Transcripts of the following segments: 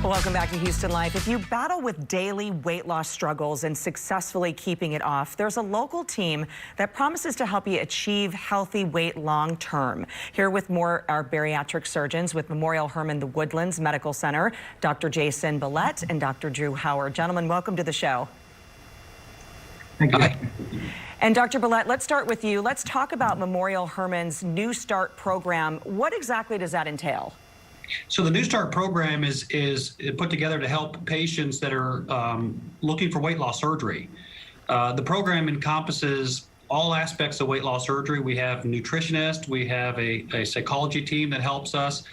Welcome back to Houston Life. If you battle with daily weight loss struggles and successfully keeping it off, there's a local team that promises to help you achieve healthy weight long term. Here with more are bariatric surgeons with Memorial Hermann The Woodlands Medical Center, Dr. Jason Billette and Dr. Drew Howard. Gentlemen, welcome to the show. Thank you. Hi. And Dr. Billette, let's start with you. Let's talk about Memorial Hermann's New Start program. What exactly does that entail? So the New Start program is put together to help patients that are looking for weight loss surgery. The program encompasses all aspects of weight loss surgery. We have nutritionists, we have a psychology team that helps us.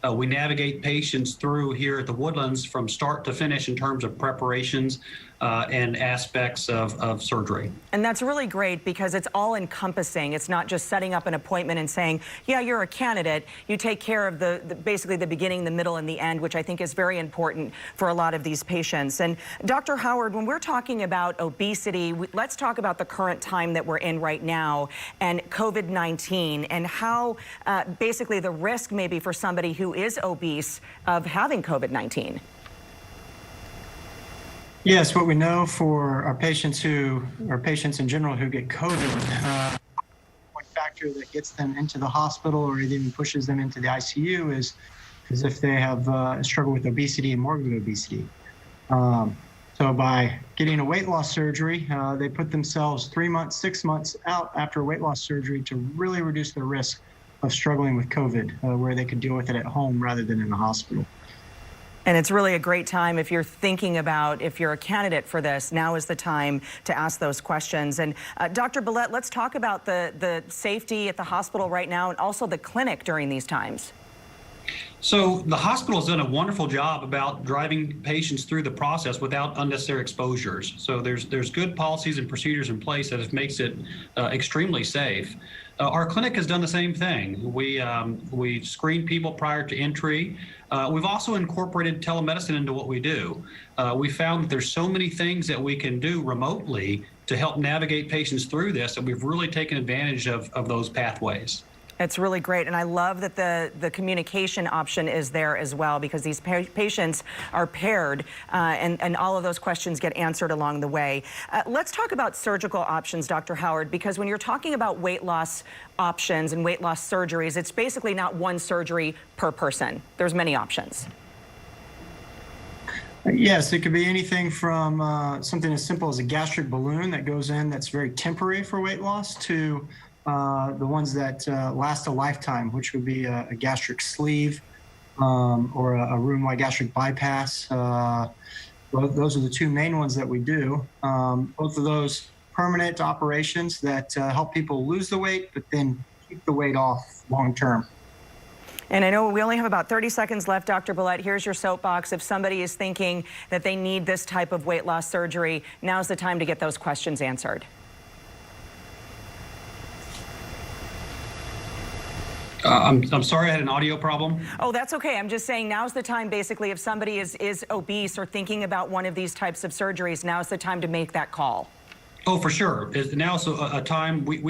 We navigate patients through here at the Woodlands from start to finish in terms of preparations and aspects of surgery. And that's really great because it's all encompassing. It's not just setting up an appointment and saying, yeah, you're a candidate. You take care of basically the beginning, the middle, and the end, which I think is very important for a lot of these patients. And Dr. Howard, when we're talking about obesity, let's talk about the current time that we're in right now and COVID-19 and how basically the risk maybe for somebody who is obese of having COVID-19. Yes, what we know for our patients in general who get COVID, one factor that gets them into the hospital or even pushes them into the ICU is if they have struggled with obesity and morbid obesity. So by getting a weight loss surgery, they put themselves 3 months, 6 months out after weight loss surgery to really reduce the risk of struggling with COVID, where they could deal with it at home rather than in the hospital. And it's really a great time if you're thinking about if you're a candidate for this, now is the time to ask those questions. And Dr. Billette, let's talk about the safety at the hospital right now and also the clinic during these times. So the hospital has done a wonderful job about driving patients through the process without unnecessary exposures. So there's good policies and procedures in place that makes it extremely safe. Our clinic has done the same thing. We screen people prior to entry. We've also incorporated telemedicine into what we do. We found that there's so many things that we can do remotely to help navigate patients through this that we've really taken advantage of those pathways. It's really great, and I love that the communication option is there as well because these patients are paired and all of those questions get answered along the way. Let's talk about surgical options, Dr. Howard, because when you're talking about weight loss options and weight loss surgeries, it's basically not one surgery per person. There's many options. Yes, it could be anything from something as simple as a gastric balloon that goes in that's very temporary for weight loss to the ones that last a lifetime, which would be a gastric sleeve or a room-wide gastric bypass. Those are the two main ones that we do. Both of those permanent operations that help people lose the weight, but then keep the weight off long-term. And I know we only have about 30 seconds left, Dr. Billette. Here's your soapbox. If somebody is thinking that they need this type of weight loss surgery, now's the time to get those questions answered. I'm sorry, I had an audio problem. Oh, that's okay. I'm just saying now's the time, basically, if somebody is obese or thinking about one of these types of surgeries, now's the time to make that call. Oh, for sure. Now is a time we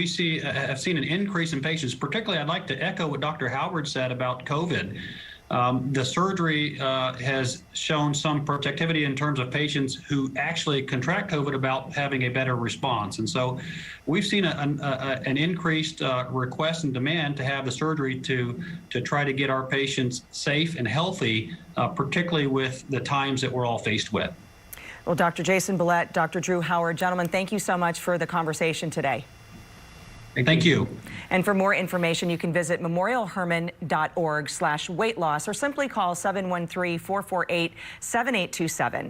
have seen an increase in patients. Particularly, I'd like to echo what Dr. Howard said about COVID. The surgery has shown some protectivity in terms of patients who actually contract COVID about having a better response. And so we've seen an increased request and demand to have the surgery to try to get our patients safe and healthy, particularly with the times that we're all faced with. Well, Dr. Jason Billette, Dr. Drew Howard, gentlemen, thank you so much for the conversation today. Thank you. And for more information, you can visit memorialhermann.org/weight loss or simply call 713-448-7827.